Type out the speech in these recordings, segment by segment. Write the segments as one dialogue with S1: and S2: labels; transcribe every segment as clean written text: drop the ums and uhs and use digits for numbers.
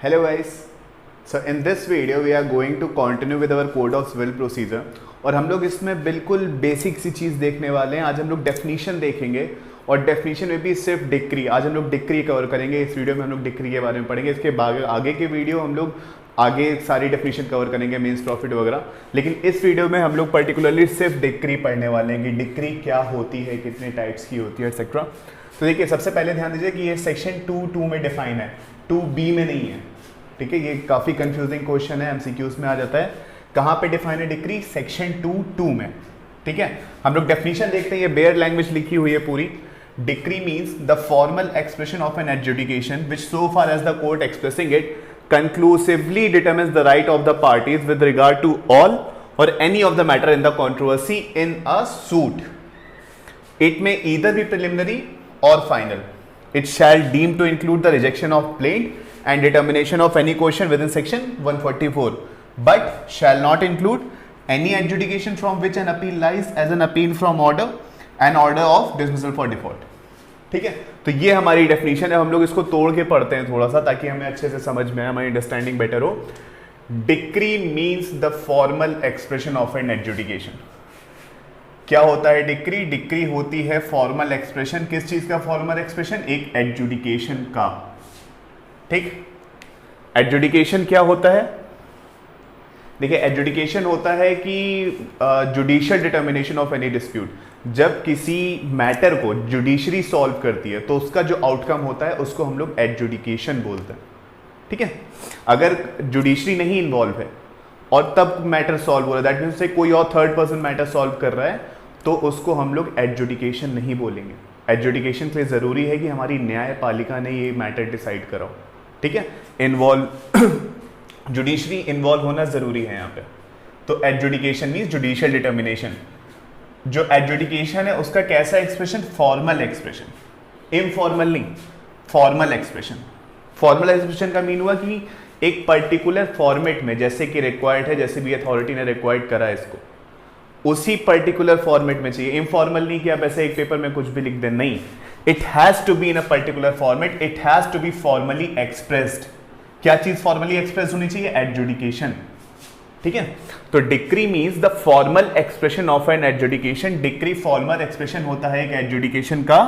S1: Hello guys. So in this video we are going to continue with our code of civil procedure और हम लोग इसमें बिल्कुल basic सी चीज़ देखने वाले हैं। आज हम लोग डेफिनेशन देखेंगे और डेफिनेशन में भी सिर्फ डिक्री। आज हम लोग डिक्री कवर करेंगे। इस वीडियो में हम लोग डिक्री के बारे में पढ़ेंगे। इसके आगे के वीडियो हम लोग आगे सारी डेफिनेशन कवर करेंगे, मीन्स प्रॉफिट वगैरह। लेकिन इस वीडियो में हम लोग पर्टिकुलरली सिर्फ डिक्री पढ़ने वाले हैं कि डिक्री क्या होती है, कितने टाइप्स की होती है, एक्सेट्रा। तो देखिए, सबसे पहले ध्यान दीजिए कि ये सेक्शन 2 में डिफाइन है, 2B में नहीं है। ठीक है, ये काफ़ी कंफ्यूजिंग क्वेश्चन है, MCQs में आ जाता है। कहाँ पे डिफाइन है डिक्री? सेक्शन 2 में। ठीक है, हम लोग डेफिनेशन देखते हैं। ये बेयर लैंग्वेज लिखी हुई है पूरी। Decree means the formal expression of an adjudication which so far as the court expressing it conclusively determines the right of the parties with regard to all or any of the matter in the controversy in a suit. It may either be preliminary or final. It shall deem to include the rejection of plaint and determination of any question within section 144, but shall not include any adjudication from which an appeal lies as an appeal from order and order of dismissal for default. ठीक है, तो ये हमारी definition है। हम लोग इसको तोड़ के पढ़ते हैं थोड़ा सा ताकि हमें अच्छे से समझ में आए, हमारी अंडरस्टैंडिंग बेटर हो। Decree means the formal expression of an adjudication. क्या होता है डिक्री? डिक्री होती है फॉर्मल एक्सप्रेशन। किस चीज का फॉर्मल एक्सप्रेशन? एक एडजुडिकेशन का। ठीक, एडजुडिकेशन क्या होता है? देखिए, एडजुडिकेशन होता है कि judicial determination of any dispute. जब किसी मैटर को जुडिशरी सॉल्व करती है तो उसका जो आउटकम होता है उसको हम लोग एडजुडिकेशन बोलते हैं। ठीक है, अगर जुडिशरी नहीं इन्वॉल्व है और तब मैटर सॉल्व हो रहा है, दैट मीन्स से कोई और थर्ड पर्सन मैटर सॉल्व कर रहा है, तो उसको हम लोग एडजुडिकेशन नहीं बोलेंगे। एडजुडिकेशन के लिए ज़रूरी है कि हमारी न्यायपालिका ने ये मैटर डिसाइड करा हो। ठीक है, इन्वॉल्व जुडिशरी इन्वॉल्व होना ज़रूरी है यहाँ पे। तो एडजुडिकेशन मीन्स जुडिशियल डिटर्मिनेशन। जो एडजुडिकेशन है उसका कैसा एक्सप्रेशन? फॉर्मल एक्सप्रेशन, इनफॉर्मल नहीं, फॉर्मल एक्सप्रेशन। फॉर्मल एक्सप्रेशन का मीन हुआ कि एक पर्टिकुलर फॉर्मेट में, जैसे कि रिक्वायर्ड है, जैसे भी अथॉरिटी ने रिक्वायर्ड करा इसको, उसी पर्टिकुलर फॉर्मेट में चाहिए। इनफॉर्मल नहीं कि आप ऐसे एक पेपर में कुछ भी लिख दें, नहीं। It has to be in a particular format, it has to be formally expressed. क्या चीज फॉर्मली एक्सप्रेस होनी चाहिए? एडजुडिकेशन। ठीक है, तो decree means the formal expression of an adjudication. Decree formal expression होता है एक एडजुडिकेशन का,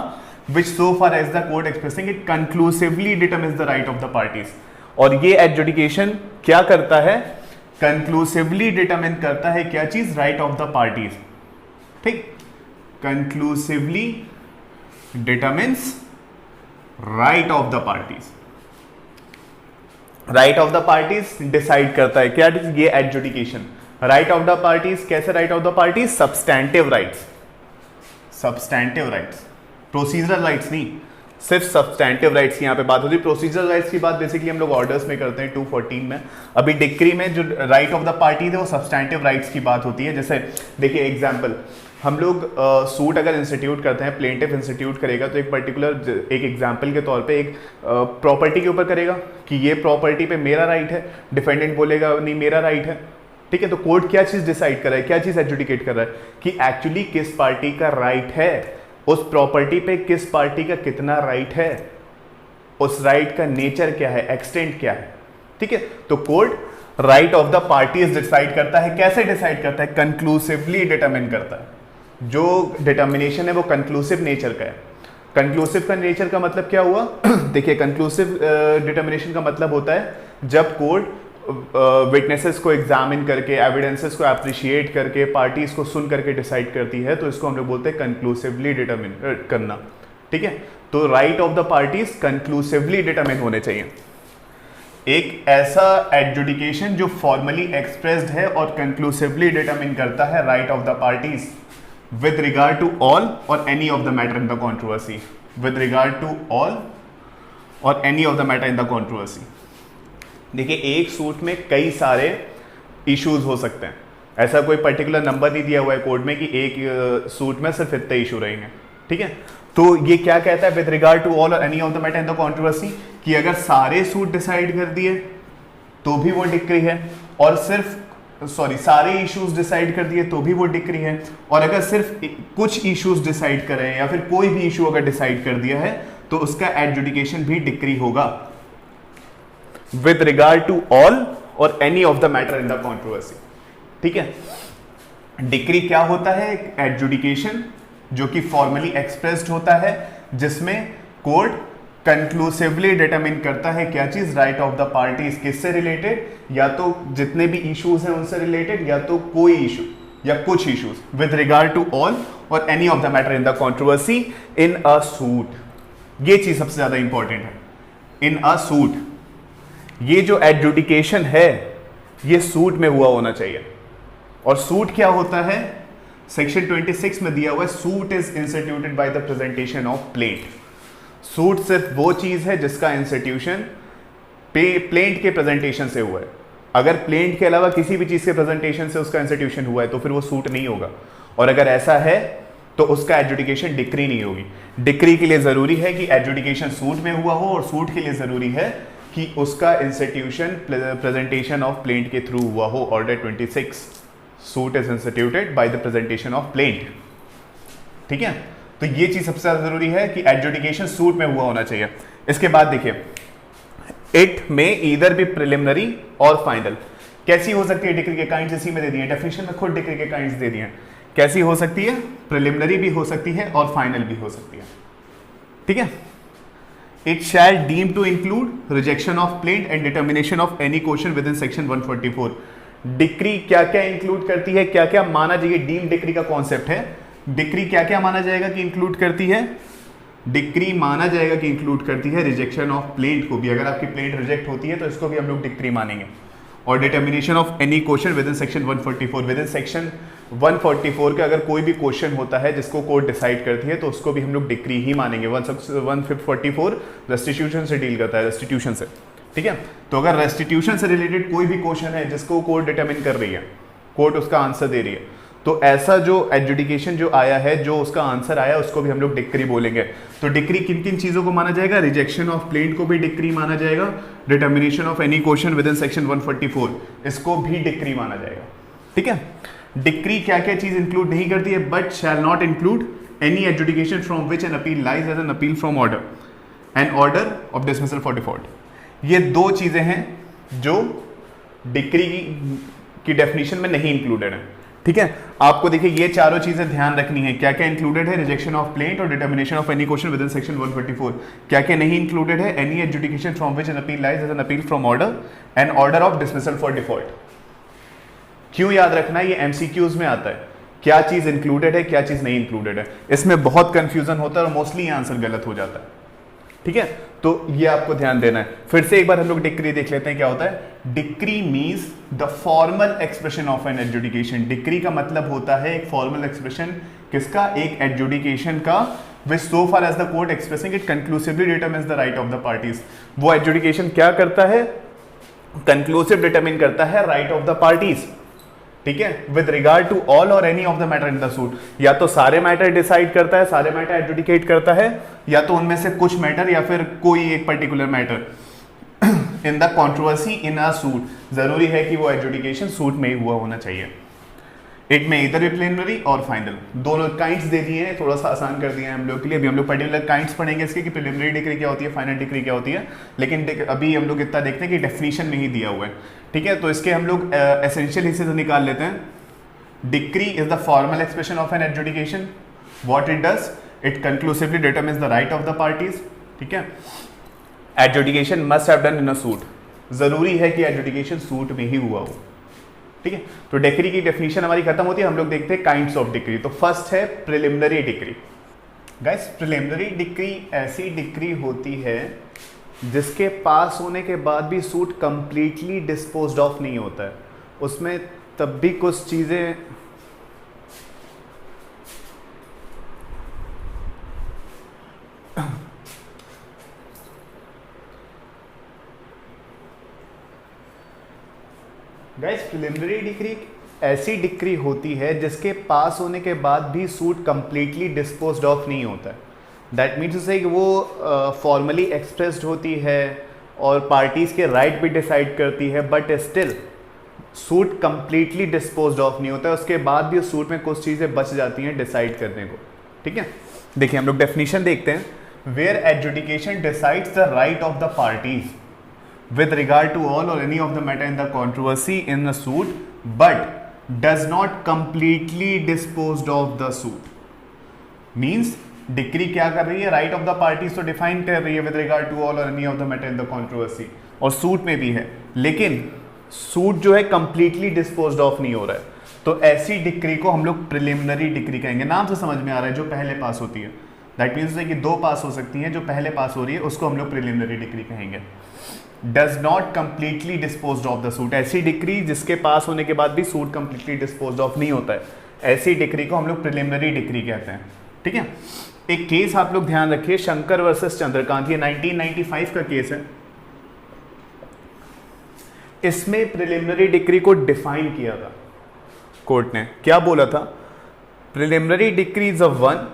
S1: which so far as the court expressing it conclusively determines the right of the parties. और ये एडजुडिकेशन क्या करता है? कंक्लूसिवली डिटरमिन करता है क्या चीज? Right of the parties. ठीक, conclusively determines right of the parties. Right of the parties decide करता है क्या? ये adjudication. Right of the parties कैसे? Right of the parties substantive rights, substantive rights, procedural rights नहीं, सिर्फ सब्सटैंटिव राइट्स की यहाँ पे बात होती है। प्रोसीजरल राइट्स की बात बेसिकली हम लोग ऑर्डर्स में करते हैं 214 में। अभी डिक्री में जो राइट ऑफ द पार्टीज है वो सब्सटैंटिव राइट्स की बात होती है। जैसे देखिए एग्जाम्पल, हम लोग सूट अगर इंस्टीट्यूट करते हैं, प्लेंटिफ इंस्टीट्यूट करेगा तो एक पर्टिकुलर, एक एग्जांपल के तौर पे एक प्रॉपर्टी के ऊपर करेगा कि ये प्रॉपर्टी पे मेरा राइट है। डिफेंडेंट बोलेगा नहीं मेरा राइट है। ठीक है, तो कोर्ट क्या चीज़ डिसाइड कर रहा है, क्या चीज़ एडजुडिकेट कर रहा है कि एक्चुअली किस पार्टी का राइट है, उस प्रॉपर्टी पे किस पार्टी का कितना राइट है, उस राइट का नेचर क्या है, एक्सटेंट क्या है। ठीक है, तो court right of the parties decide करता है। कैसे डिसाइड करता है? कंक्लूसिवली डिटरमिन करता है। जो डिटर्मिनेशन है वो कंक्लूसिव नेचर का है। कंक्लूसिव का नेचर का मतलब क्या हुआ? देखिए, कंक्लूसिव डिटर्मिनेशन का मतलब होता है जब कोर्ट विटनेसेस को एग्जामिन करके, एविडेंसेस को अप्रिशिएट करके, पार्टीज को सुन करके डिसाइड करती है, तो इसको हम लोग बोलते हैं कंक्लूसिवली डिटरमिन करना। ठीक है, तो right of the parties conclusively determine होने चाहिए। एक ऐसा एडजुडिकेशन जो फॉर्मली एक्सप्रेस्ड है और कंक्लूसिवली डिटरमिन करता है right of the parties with regard to all or any of the matter in the controversy, with regard to all or any of the matter in the controversy। देखिए, एक suit में कई सारे issues हो सकते हैं। ऐसा कोई पर्टिकुलर नंबर नहीं दिया हुआ है कोर्ट में कि एक सूट में सिर्फ इतने इशू रहेंगे। ठीक है, तो ये क्या कहता है? विद रिगार्ड टू ऑल और any of the matter in the controversy, कि अगर सारे सूट डिसाइड कर दिए तो भी वो डिक्री है, और सिर्फ सारे इश्यूज डिसाइड कर दिए तो भी वो डिक्री है, और अगर सिर्फ कुछ इश्यूज डिसाइड कर रहे हैं या फिर कोई भी इशू अगर डिसाइड कर दिया है तो उसका एडजुडिकेशन भी डिक्री होगा। विद रिगार्ड टू ऑल और any of the matter in the controversy. ठीक है, डिक्री क्या होता है? एडजुडिकेशन जो कि फॉर्मली एक्सप्रेस्ड होता है, जिसमें कोर्ट कंक्लूसिवली डिटरमिन करता है क्या चीज? Right of the parties. किससे रिलेटेड? या तो जितने भी इश्यूज हैं उनसे रिलेटेड, या तो कोई इशू या कुछ issues with regard to all और any of the matter in the controversy in a suit. ये चीज सबसे ज्यादा इंपॉर्टेंट है, इन अ सूट। ये जो एडजुडिकेशन है ये सूट में हुआ होना चाहिए। और सूट क्या होता है? सेक्शन 26 में दिया हुआ है, suit is instituted by the presentation of plaint. Suit सिर्फ वो चीज है जिसका इंस्टीट्यूशन प्लेंट के प्रेजेंटेशन से हुआ है। अगर प्लेंट के अलावा किसी भी चीज के प्रेजेंटेशन से उसका इंस्टीट्यूशन हुआ है तो फिर वो सूट नहीं होगा। और अगर ऐसा है तो उसका एडजुडिकेशन डिक्री नहीं होगी। डिक्री के लिए जरूरी है कि एडजुडिकेशन सूट में हुआ हो, और सूट के लिए जरूरी है कि उसका इंस्टीट्यूशन प्रेजेंटेशन ऑफ प्लेंट के थ्रू हुआ हो। Order 26, suit is instituted by the presentation of plaint. ठीक है, तो ये चीज सबसे ज्यादा जरूरी है कि एडजुडिकेशन सूट में हुआ होना चाहिए। इसके बाद देखिए, इट में ईदर भी प्रिलिमिनरी और फाइनल। कैसी हो सकती है डिक्री के काइंड्स? इसी में दे दिए, डेफिनेशन में खुद डिक्री के काइंड्स दे दिए। कैसी हो सकती है? प्रिलिमिनरी भी हो सकती है और फाइनल भी हो सकती है। ठीक है, it shall deem to include rejection of plaint and determination of any question within section 144। Decree क्या क्या इंक्लूड करती है, क्या क्या माना जाएगा? डीम डिक्री का कॉन्सेप्ट है। डिक्री क्या क्या माना जाएगा कि इंक्लूड करती है? डिक्री माना जाएगा कि इंक्लूड करती है रिजेक्शन ऑफ प्लेंट को भी। अगर आपकी प्लेंट रिजेक्ट होती है तो इसको भी हम लोग डिक्री मानेंगे। और determination of any question within section 144। With in section 144 का अगर कोई भी क्वेश्चन होता है जिसको कोर्ट डिसाइड करती है तो उसको भी हम लोग डिक्री ही मानेंगे। 144 रेस्टिट्यूशन से डील करता है, रेस्टिट्यूशन से। ठीक है, तो अगर रेस्टिट्यूशन से रिलेटेड कोई भी क्वेश्चन है जिसको कोर्ट डिटरमिन कर रही है, कोर्ट उसका आंसर दे रही है, तो ऐसा जो एडजुडिकेशन जो आया है, जो उसका आंसर आया, उसको भी हम लोग डिक्री बोलेंगे। तो डिक्री किन किन चीजों को माना जाएगा? रिजेक्शन ऑफ प्लेंट को भी डिक्री माना जाएगा। Determination of any question within section 144 इसको भी डिक्री माना जाएगा। ठीक है, डिक्री क्या क्या चीज इंक्लूड नहीं करती है? But shall not include any adjudication from which an appeal lies as an appeal from order and order of dismissal for default. ये दो चीजें हैं जो डिक्री की डेफिनेशन में नहीं इंक्लूडेड है। ठीक है, आपको देखिए ये चारों चीजें ध्यान रखनी है। क्या क्या इंक्लूडेड है? रिजेक्शन ऑफ प्लेंट और determination of any question within section 144। क्या क्या नहीं इंक्लूडेड है? Any adjudication from which an appeal lies as an appeal from order and order of dismissal for default. क्यों याद रखना है? ये एमसीक्यूज में आता है, क्या चीज इंक्लूडेड है, क्या चीज नहीं इंक्लूडेड है। इसमें बहुत कंफ्यूजन होता है और मोस्टली ये आंसर गलत हो जाता है। ठीक है, तो ये आपको ध्यान देना है। फिर से एक बार हम लोग डिक्री देख लेते हैं क्या होता है। Decree means the formal expression of an adjudication. Decree का मतलब होता है एक फॉर्मल एक्सप्रेशन किसका? एक एडजुडिकेशन का, which so far as the court expressing it conclusively determines the right of the parties. वो एडजुडिकेशन क्या करता है? कंक्लूसिव डिटरमिन करता है राइट ऑफ द पार्टीज। ठीक है, विद रिगार्ड टू ऑल और any of the matter in the suit. या तो सारे मैटर डिसाइड करता है, सारे मैटर एडजुडिकेट करता है, या तो उनमें से कुछ मैटर या फिर कोई एक particular matter in the controversy in a suit. जरूरी है कि वो एडजुडिकेशन सूट में ही हुआ होना चाहिए। इट में इधर भी प्रिलिमिनरी और फाइनल दोनों काइंड्स दे दिए हैं, थोड़ा सा आसान कर दिया है हम लोग के लिए। अभी हम लोग पर्टिकुलर काइंड्स पढ़ेंगे इसके कि प्रिलिमिनरी डिक्री क्या होती है, फाइनल डिक्री क्या होती है, लेकिन अभी हम लोग इतना देखते हैं कि डेफिनेशन में ही दिया हुआ है। ठीक है, तो इसके हम लोग एसेंशियल हिस्से से निकाल लेते हैं। Decree is the formal expression of an adjudication. What it does? It conclusively determines the right of the parties. ठीक है, adjudication must have done in a suit. जरूरी है कि एडजुडिकेशन सूट में ही हुआ हो। ठीक है, तो डिक्री की डेफिनेशन हमारी खत्म होती है। हम लोग देखते हैं काइंड्स ऑफ डिक्री। तो फर्स्ट है preliminary decree. Guys, preliminary decree ऐसी डिक्री होती है जिसके पास होने के बाद भी सूट कंप्लीटली डिस्पोज्ड ऑफ नहीं होता है, उसमें तब भी कुछ चीजें गाइस, प्रिलिमिनरी डिक्री ऐसी डिक्री होती है जिसके पास होने के बाद भी सूट कंप्लीटली डिस्पोज्ड ऑफ नहीं होता है। दैट मीन्स टू से कि वो फॉर्मली एक्सप्रेस्ड होती है और पार्टीज के राइट भी डिसाइड करती है, but still suit completely disposed of नहीं होता है। उसके बाद भी उस सूट में कुछ चीज़ें बच जाती हैं डिसाइड करने को। ठीक है, देखिए हम लोग डेफिनेशन देखते हैं। Where adjudication decides the right of the parties with regard to all or any of the matter in the controversy in the suit but does not completely disposed of the suit. Means decree क्या कर रही है, right of the parties तो define कर रही है with regard to all और any of the matter in the controversy, और सूट में भी है, लेकिन सूट जो है कंप्लीटली डिस्पोज्ड ऑफ नहीं हो रहा है, तो ऐसी डिक्री को हम लोग प्रिलिमिनरी डिक्री कहेंगे। नाम से समझ में आ रहा है, जो पहले पास होती है, दैट मीन्स कि दो पास हो सकती हैं, जो पहले पास हो रही है उसको हम लोग प्रिलिमिनरी डिक्री कहेंगे। Does not completely disposed of the suit, ऐसी डिक्री जिसके पास होने के बाद भी सूट कंप्लीटली डिस्पोज्ड ऑफ नहीं होता है, ऐसी डिक्री को हम लोग प्रिलिमिनरी डिक्री कहते हैं। ठीक है, एक केस आप लोग ध्यान रखिए, शंकर वर्सेस चंद्रकांत, ये 1995 का केस है। इसमें प्रिलिमिनरी डिक्री को डिफाइन किया था कोर्ट ने, क्या बोला था, preliminary decree is a one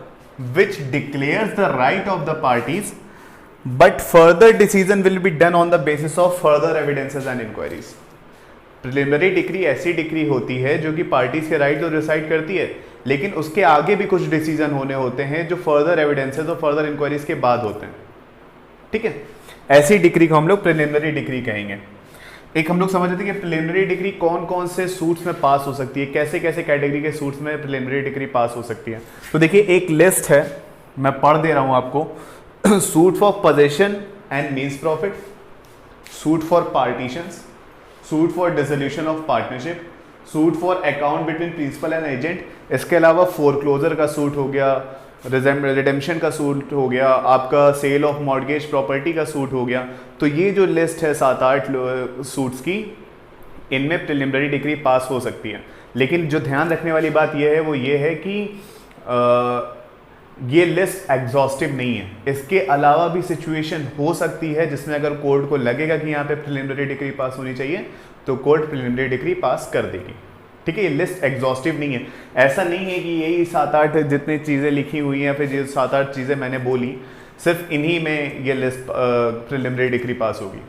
S1: which declares the right of the parties but further decision will be done on the basis of further evidences and inquiries. Preliminary decree ऐसी decree होती है जो कि पार्टीज के राइट तो decide करती है, लेकिन उसके आगे भी कुछ डिसीजन होने होते हैं जो फर्दर एविडेंसेस और फर्दर इंक्वायरीज के बाद होते हैं। ठीक है, ऐसी डिक्री को हम लोग प्रिलिमिनरी डिक्री कहेंगे। एक हम लोग समझ रहे थे कि प्रिलिमिनरी डिक्री कौन कौन से सूट्स में पास हो सकती है, कैसे कैसे कैटेगरी के सूट्स में प्रिलिमिनरी डिक्री पास हो सकती है। तो देखिए एक लिस्ट है, मैं पढ़ दे रहा हूं आपको। Suit for possession and means profit, suit for partitions, suit for dissolution of partnership, suit for account between principal and agent, इसके अलावा फोरक्लोजर का सूट हो गया, रिडेम्पशन का सूट हो गया, आपका सेल ऑफ मॉर्गेज प्रॉपर्टी का सूट हो गया। तो ये जो लिस्ट है 7-8 सूट्स की, इनमें प्रिलिमिनरी डिक्री पास हो सकती है। लेकिन जो ध्यान रखने वाली बात यह है वो ये है कि ये लिस्ट एग्जॉस्टिव नहीं है, इसके अलावा भी सिचुएशन हो सकती है जिसमें अगर कोर्ट को लगेगा कि यहाँ पे प्रिलिमिनरी डिक्री पास होनी चाहिए तो कोर्ट प्रिलिमिनरी डिक्री पास कर देगी। ठीक है, ये लिस्ट एग्जॉस्टिव नहीं है, ऐसा नहीं है कि यही 7-8 जितनी चीज़ें लिखी हुई हैं, फिर ये 7-8 चीज़ें मैंने बोली, सिर्फ इन्हीं में ये लिस्ट प्रिलिमिनरी डिक्री पास होगी।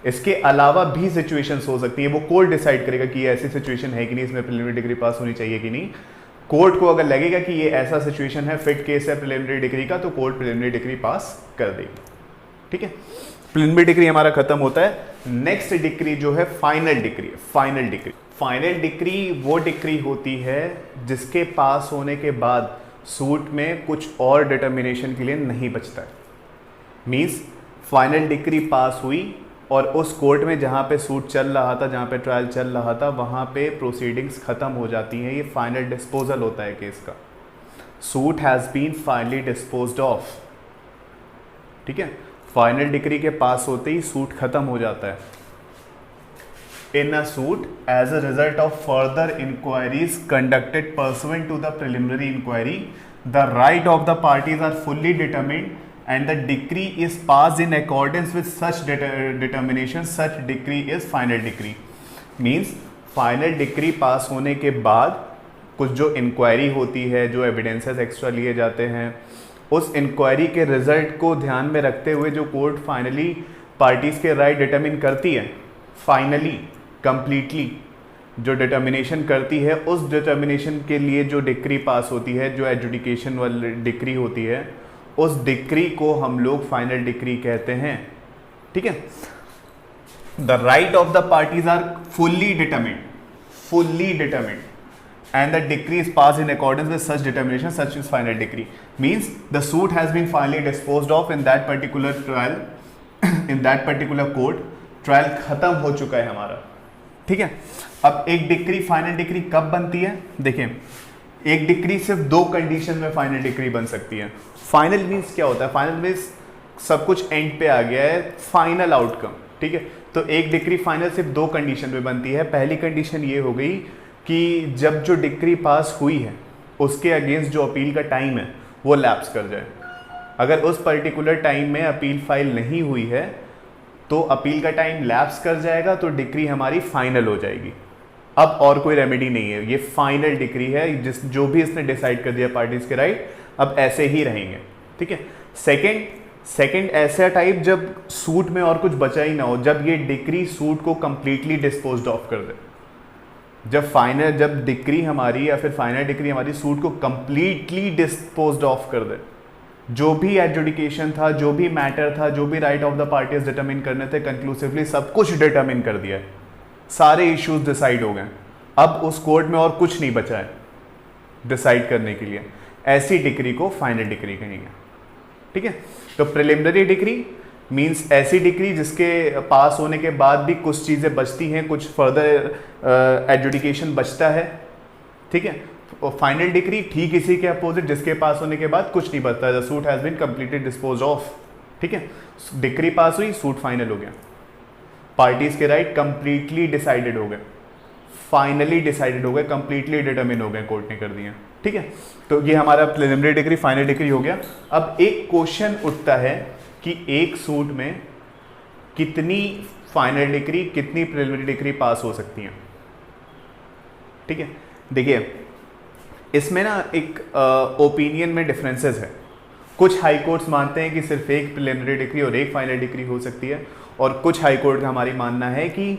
S1: इसके अलावा भी सिचुएशंस हो सकती है, वो कोर्ट डिसाइड करेगा कि ये ऐसी सिचुएशन है कि नहीं, इसमें प्रिलिमिनरी डिग्री पास होनी चाहिए कि नहीं। कोर्ट को अगर लगेगा कि ये ऐसा सिचुएशन है, फिट केस है प्रिलिमिनरी डिग्री का, तो कोर्ट प्रिलिमिनरी डिग्री पास कर देगी। ठीक है, प्रिलिमिनरी डिग्री हमारा खत्म होता है। नेक्स्ट डिग्री जो है फाइनल डिग्री है। फाइनल डिग्री, फाइनल डिग्री वो डिग्री होती है जिसके पास होने के बाद सूट में कुछ और डिटर्मिनेशन के लिए नहीं बचता है। मीन्स फाइनल डिग्री पास हुई और उस कोर्ट में जहाँ पे सूट चल रहा था, जहाँ पे ट्रायल चल रहा था, वहाँ पे प्रोसीडिंग्स ख़त्म हो जाती हैं। ये फाइनल डिस्पोजल होता है केस का। Suit has been finally disposed of. ठीक है, फाइनल डिग्री के पास होते ही सूट ख़त्म हो जाता है। In a suit as a result of further inquiries conducted pursuant to the preliminary inquiry, the right of the parties are fully determined and the decree is passed in accordance with such determination, such decree is final decree। means final decree पास होने के बाद कुछ जो inquiry होती है, जो evidences extra लिए जाते हैं, उस इंक्वायरी के रिजल्ट को ध्यान में रखते हुए जो कोर्ट फाइनली पार्टीज़ के राइट डिटरमिन करती है, फाइनली कंप्लीटली जो डिटर्मिनेशन करती है, उस डिटर्मिनेशन के लिए जो डिक्री पास होती है, जो एडजुडिकेशन वाली डिक्री होती है, उस डिक्री को हम लोग फाइनल डिक्री कहते हैं। ठीक है, the right of the parties are fully determined, fully determined, and the decree is pass in accordance with such determination, such is final decree. Means the suit has been finally disposed of in that particular trial, in that particular court. Trial खत्म हो चुका है हमारा। ठीक है, अब एक decree final decree कब बनती है? देखिए, एक डिक्री सिर्फ दो कंडीशन में फाइनल डिक्री बन सकती है। फाइनल मीन्स क्या होता है? फाइनल मीन्स सब कुछ एंड पे आ गया है, फाइनल आउटकम। ठीक है, तो एक डिक्री फाइनल सिर्फ दो कंडीशन में बनती है। पहली कंडीशन ये हो गई कि जब जो डिक्री पास हुई है उसके अगेंस्ट जो अपील का टाइम है वो लैप्स कर जाए। अगर उस पर्टिकुलर टाइम में अपील फाइल नहीं हुई है तो अपील का टाइम लैप्स कर जाएगा, तो डिक्री हमारी फाइनल हो जाएगी। अब और कोई रेमेडी नहीं है, ये फाइनल डिक्री है। जो भी इसने डिसाइड कर दिया पार्टीज के राइट, अब ऐसे ही रहेंगे। ठीक है, सेकंड ऐसा टाइप जब सूट में और कुछ बचा ही ना हो, जब ये डिक्री सूट को कंप्लीटली डिस्पोज्ड ऑफ कर दे। जब डिक्री हमारी या फिर फाइनल डिक्री हमारी सूट को कंप्लीटली डिस्पोज्ड ऑफ कर दे, जो भी एडजुडिकेशन था, जो भी मैटर था, जो भी right of the parties determine करने थे, कंक्लूसिवली सब कुछ डिटरमिन कर दिया है, सारे इश्यूज डिसाइड हो गए। अब उस कोर्ट में और कुछ नहीं बचा है डिसाइड करने के लिए। ऐसी डिक्री को फाइनल डिक्री कहेंगे, ठीक है। तो प्रिलिमिनरी डिक्री मींस ऐसी डिक्री जिसके पास होने के बाद भी कुछ चीज़ें बचती हैं, कुछ फर्दर एडजुडिकेशन बचता है, ठीक है। और फाइनल डिक्री ठीक इसी के अपोजिट, जिसके पास होने के बाद कुछ नहीं बचता, the suit has been completely dispose of, ठीक है। डिक्री पास हुई, सूट फाइनल हो गया, पार्टीज के राइट कंप्लीटली डिसाइडेड हो गए, फाइनली डिसाइडेड हो गए, कंप्लीटली डिटरमिन हो गए, कोर्ट ने कर दिया, ठीक है। तो ये हमारा प्रिलिमिनरी डिक्री फाइनल डिक्री हो गया। अब एक क्वेश्चन उठता है कि एक सूट में कितनी फाइनल डिक्री, कितनी प्रिलिमिनरी डिक्री पास हो सकती हैं, ठीक है। देखिए इसमें ना एक ओपिनियन में डिफरेंसेस है। कुछ हाई कोर्ट्स मानते हैं कि सिर्फ एक प्रिलिमिनरी डिक्री और एक फाइनल डिक्री हो सकती है, और कुछ हाई कोर्ट का हमारी मानना है कि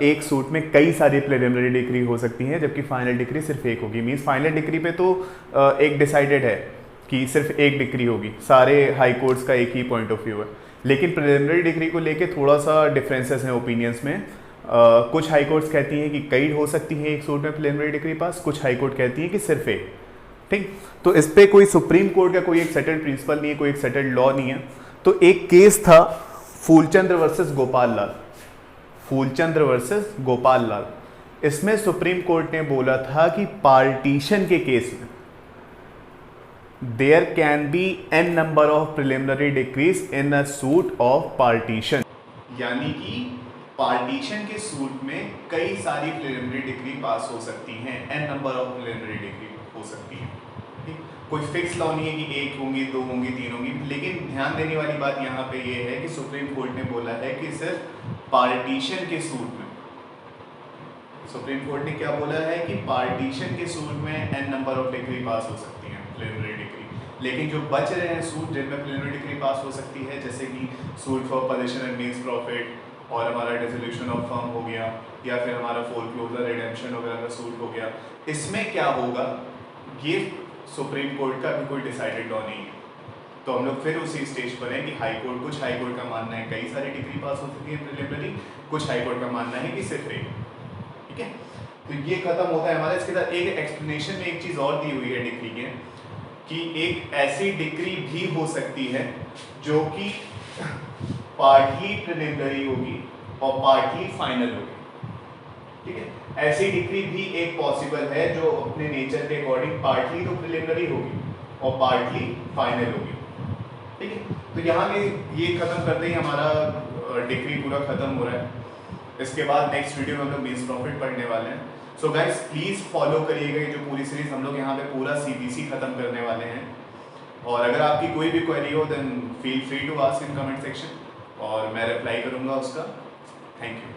S1: एक सूट में कई सारी प्रिलिमिनरी डिक्री हो सकती हैं, जबकि फाइनल डिक्री सिर्फ एक होगी। मीन्स फाइनल डिक्री पे तो एक डिसाइडेड है कि सिर्फ एक डिक्री होगी, सारे हाई कोर्ट्स का एक ही पॉइंट ऑफ व्यू है। लेकिन प्रिलिमिनरी डिक्री को लेके थोड़ा सा डिफरेंसेस हैं ओपिनियंस में। कुछ हाई कोर्ट्स कहती हैं कि कई हो सकती हैं एक सूट में प्रिलिमिनरी डिक्री पास, कुछ हाई कोर्ट कहती हैं कि सिर्फ एक, ठीक। तो इस पर कोई सुप्रीम कोर्ट का कोई एक सेटल्ड प्रिंसिपल नहीं है, कोई एक सेटल्ड लॉ नहीं है। तो एक केस था फूलचंद्र वर्सेस गोपाल लाल, फूलचंद्र वर्सेस गोपाल लाल। इसमें सुप्रीम कोर्ट ने बोला था कि पार्टीशन के केस में there can be an number of preliminary decrees in a suit of partition, यानी कि पार्टीशन के सूट में कई सारी प्रिलिमिनरी डिक्री पास हो सकती हैं, an number of preliminary decree हो सकती है, ठीक। कोई फिक्स लॉ नहीं है कि एक होंगी, दो होंगी, तीन होंगी। लेकिन ध्यान देने वाली बात यहाँ पे ये है कि सुप्रीम कोर्ट ने बोला है कि सिर्फ पार्टीशन के सूट में, सुप्रीम कोर्ट ने क्या बोला है कि पार्टीशन के सूट में एन नंबर ऑफ डिग्री पास हो सकती है प्रिलिमिनरी डिग्री। लेकिन जो बच रहे हैं सूट जिनमें प्रिलिमिनरी डिग्री पास हो सकती है, जैसे कि suit for position and means profit, और हमारा डिसोल्यूशन ऑफ फर्म हो गया, या फिर हमारा फोरक्लोजर रिडेम्पशन वगैरह का सूट हो गया, इसमें क्या होगा ये सुप्रीम कोर्ट का भी कोई डिसाइडेड लॉ नहीं है। तो हम लोग फिर उसी स्टेज पर हैं कि हाई कोर्ट, कुछ हाई कोर्ट का मानना है कई सारी डिग्री पास हो सकती है प्रिलिमिनरी, कुछ हाई कोर्ट का मानना है कि सिर्फ एक, ठीक है। तो ये खत्म होता है हमारा। इसके साथ एक एक्सप्लेनेशन में एक चीज़ और दी हुई है डिग्री के, कि एक ऐसी डिग्री भी हो सकती है जो कि पार्टली प्रिलिमिनरी होगी और पार्टली फाइनल होगी, ठीक है। ऐसी डिग्री भी एक पॉसिबल है जो अपने नेचर के अकॉर्डिंग पार्टली तो प्रिलिमिनरी होगी और पार्टली फाइनल होगी, ठीक है। तो यहाँ पे ये खत्म करते ही हमारा डिग्री पूरा खत्म हो रहा है। इसके बाद नेक्स्ट वीडियो में हम लोग मीन्स प्रॉफिट पढ़ने वाले हैं। सो गाइस प्लीज़ फॉलो करिएगा ये जो पूरी सीरीज हम लोग यहाँ पे पूरा CBC खत्म करने वाले हैं। और अगर आपकी कोई भी क्वेरी हो then feel free to ask in comment section, और मैं रिप्लाई करूँगा उसका। Thank you.